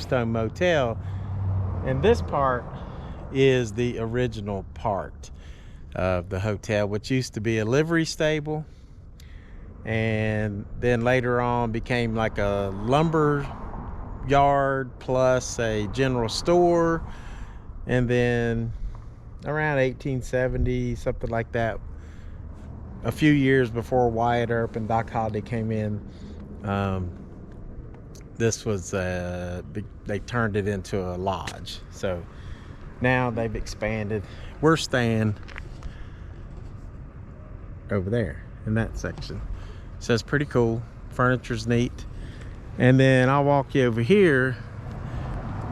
Tombstone Motel. And this part is the original part of the hotel, which used to be a livery stable, and then later on became like a lumber yard plus a general store. And then around 1870, something like that, a few years before Wyatt Earp and Doc Holliday came in, this was they turned it into a lodge. So now they've expanded. We're staying over there in that section, so it's pretty cool. Furniture's neat. And then I'll walk you over here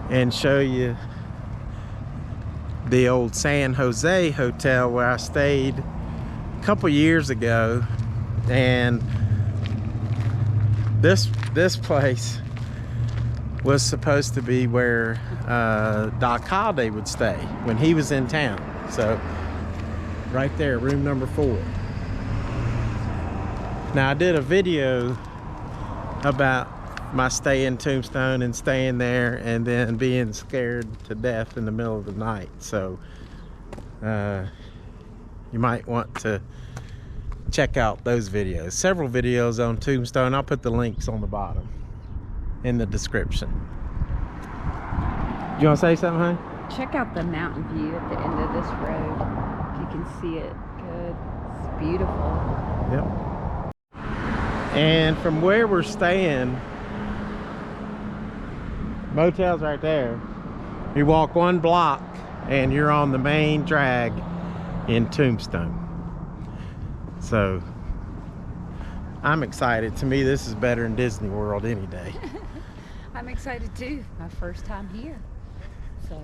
and show you the old San Jose Hotel where I stayed a couple years ago. And this place was supposed to be where Doc Holliday would stay when he was in town. So right there, room number 4. Now I did a video about my stay in Tombstone and staying there and then being scared to death in the middle of the night. So you might want to check out those videos. Several videos on Tombstone. I'll put the links on the bottom in the description. You want to say something, honey? Check out the mountain view at the end of this road. If you can see it good. It's beautiful. Yep. And from where we're staying, motel's right there. You walk 1 block and you're on the main drag in Tombstone. So I'm excited. To me, this is better than Disney World any day. I'm excited too. My first time here. So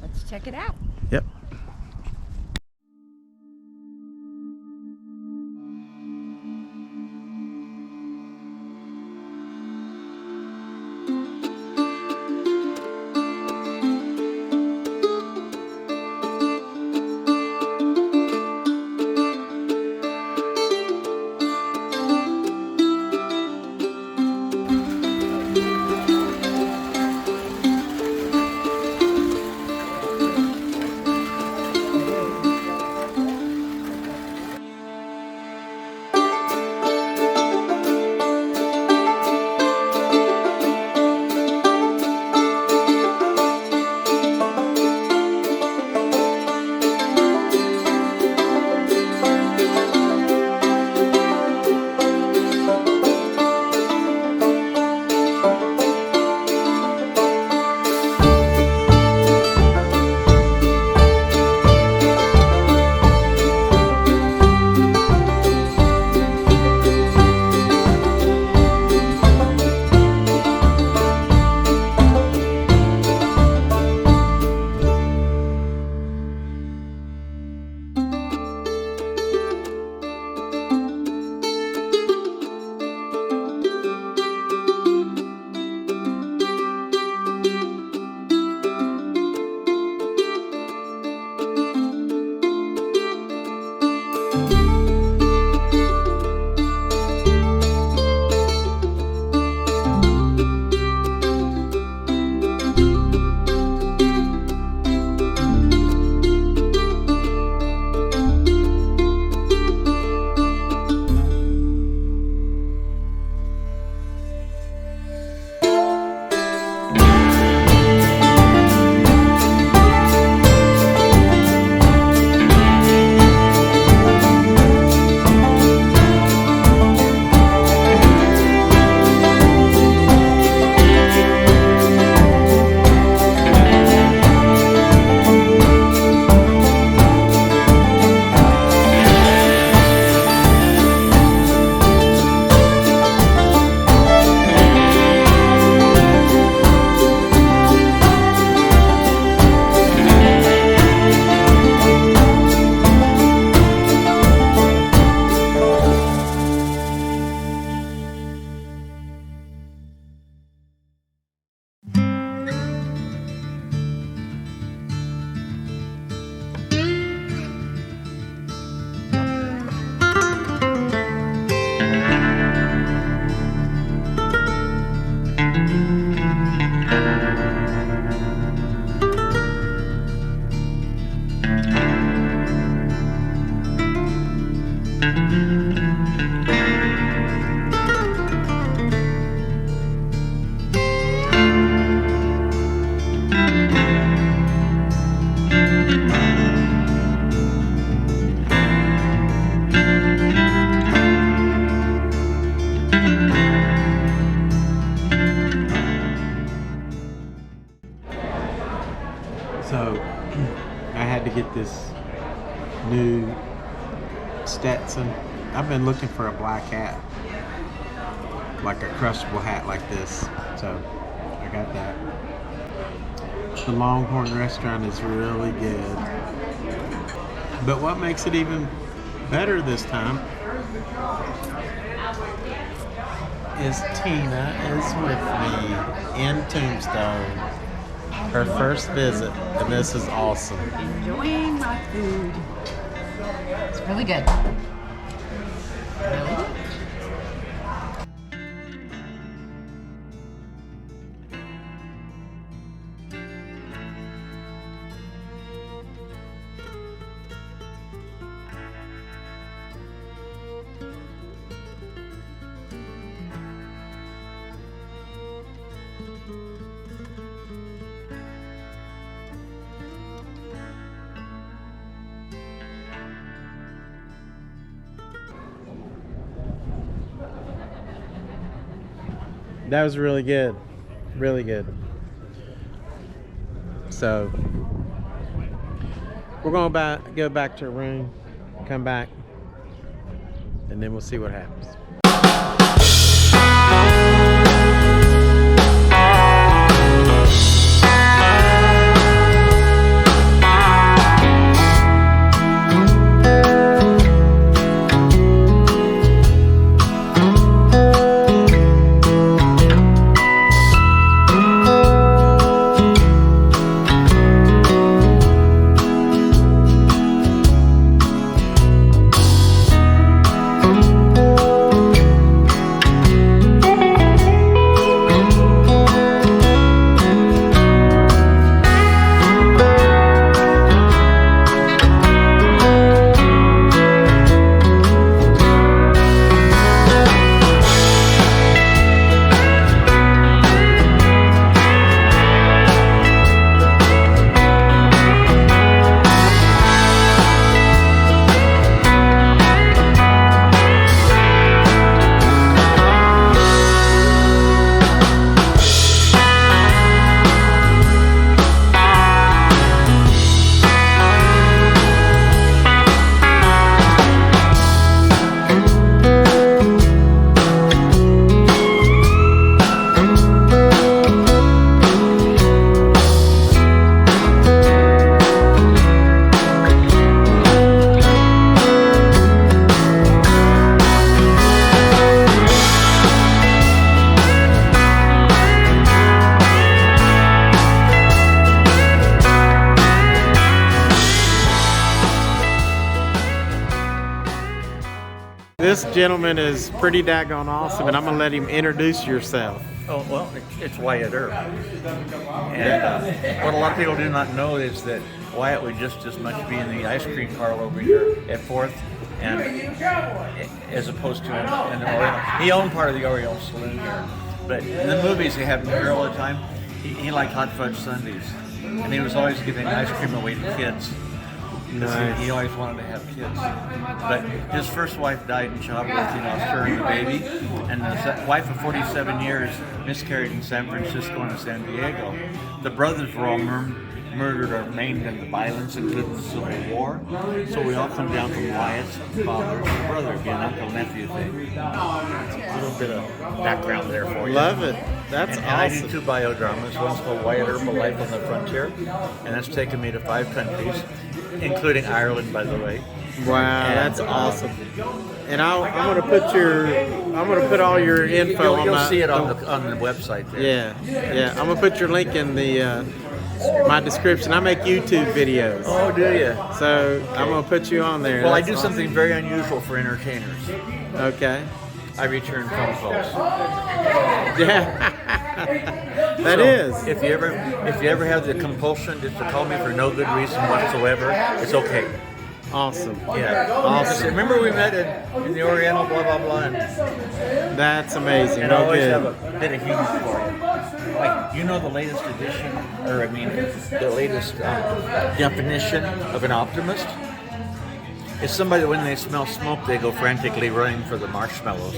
let's check it out. Yep. So I had to get this new Stetson. I've been looking for a black hat, like a crushable hat like this. So I got that. The Longhorn restaurant is really good. But what makes it even better this time is Tina is with me in Tombstone. Her first visit, and this is awesome. Enjoying my food. It's really good. Really? That was really good. Really good. So we're gonna go back to our room, come back, and then we'll see what happens. This gentleman is pretty daggone awesome, and I'm gonna let him introduce yourself. Oh, well, it's Wyatt Earp. And what a lot of people do not know is that Wyatt would just as much be in the ice cream parlor over here at 4th, and as opposed to in the Oriental. He owned part of the Oriental Saloon here. But in the movies, they have him here all the time. He liked hot fudge sundaes, and he was always giving ice cream away to kids. Nice. He always wanted to have kids. But his first wife died in childbirth, her and the baby. And the wife of 47 years miscarried in San Francisco and San Diego. The brothers were all murdered or maimed in the violence, including the Civil War. So we all come down from Wyatt's father and brother, being uncle-nephew thing. A little bit of background there for you. Love it. That's and awesome. I do 2 biodramas. One's called Wyatt Earp, A Life on the Frontier, and that's taken me to 5 countries, including Ireland, by the way. Wow, that's awesome. And I'm gonna put all your info You'll on see it on the website there. Yeah. I'm gonna put your link in the my description. I make YouTube videos. Oh, do you? So I'm gonna put you on there. Well, That's I do awesome. something very unusual for entertainers. Okay. I return phone calls. Yeah. That So, is. If you ever have the compulsion just to call me for no good reason whatsoever, it's okay. Awesome. Yeah. Awesome. Remember we met in the Oriental, blah blah blah, and That's amazing. I always good. have a bit of humor for you. Like, the latest edition, the latest definition of an optimist? It's somebody that when they smell smoke, they go frantically running for the marshmallows.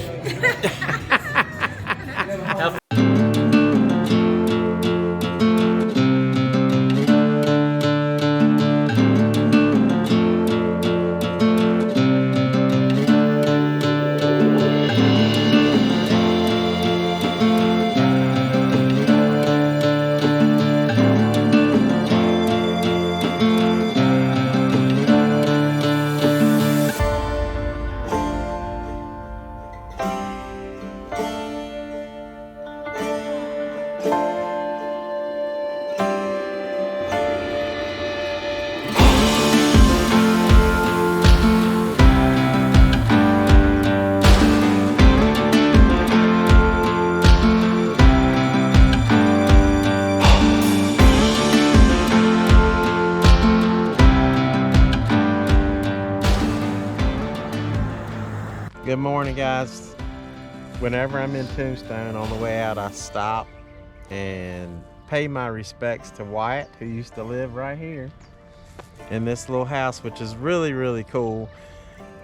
Good morning, guys. Whenever I'm in Tombstone, on the way out, I stop and pay my respects to Wyatt, who used to live right here in this little house, which is really, really cool.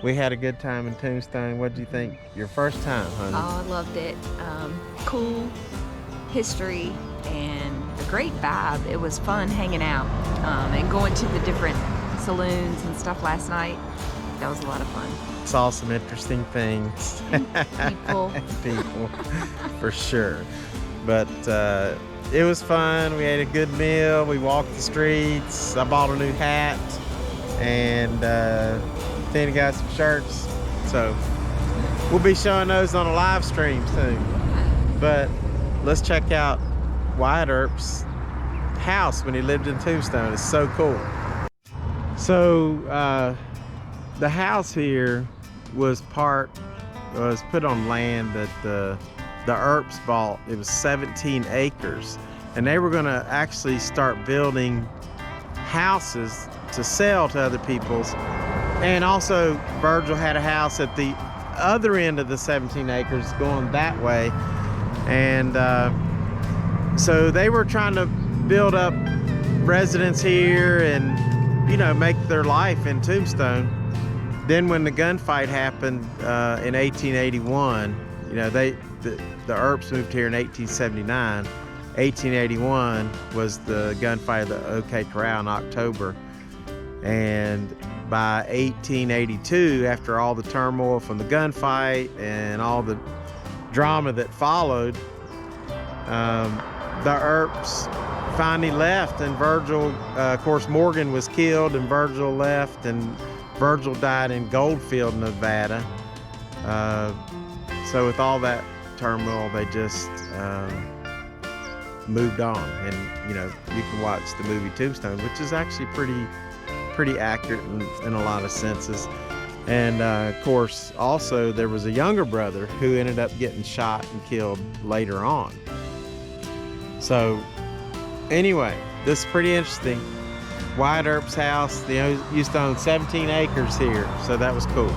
We had a good time in Tombstone. What did you think your first time, honey? Oh, I loved it. Cool history and a great vibe. It was fun hanging out and going to the different saloons and stuff last night. That was a lot of fun. Saw some interesting things. People. People, for sure. But it was fun. We ate a good meal. We walked the streets. I bought a new hat. And Tina got some shirts. So we'll be showing those on a live stream soon. But let's check out Wyatt Earp's house when he lived in Tombstone. It's so cool. So the house here was put on land that the Earps bought. It was 17 acres, and they were going to actually start building houses to sell to other people's. And also Virgil had a house at the other end of the 17 acres going that way, and so they were trying to build up residents here and, you know, make their life in Tombstone. Then when the gunfight happened in 1881, you know, the Earps moved here in 1879. 1881 was the gunfight of the OK Corral in October. And by 1882, after all the turmoil from the gunfight and all the drama that followed, the Earps finally left, and Virgil, of course, Morgan was killed and Virgil left, and Virgil died in Goldfield, Nevada. So with all that turmoil, they just moved on. And, you know, you can watch the movie Tombstone, which is actually pretty accurate in a lot of senses. And of course, also there was a younger brother who ended up getting shot and killed later on. So anyway, this is pretty interesting. Wyatt Earp's house, they used to own 17 acres here, so that was cool.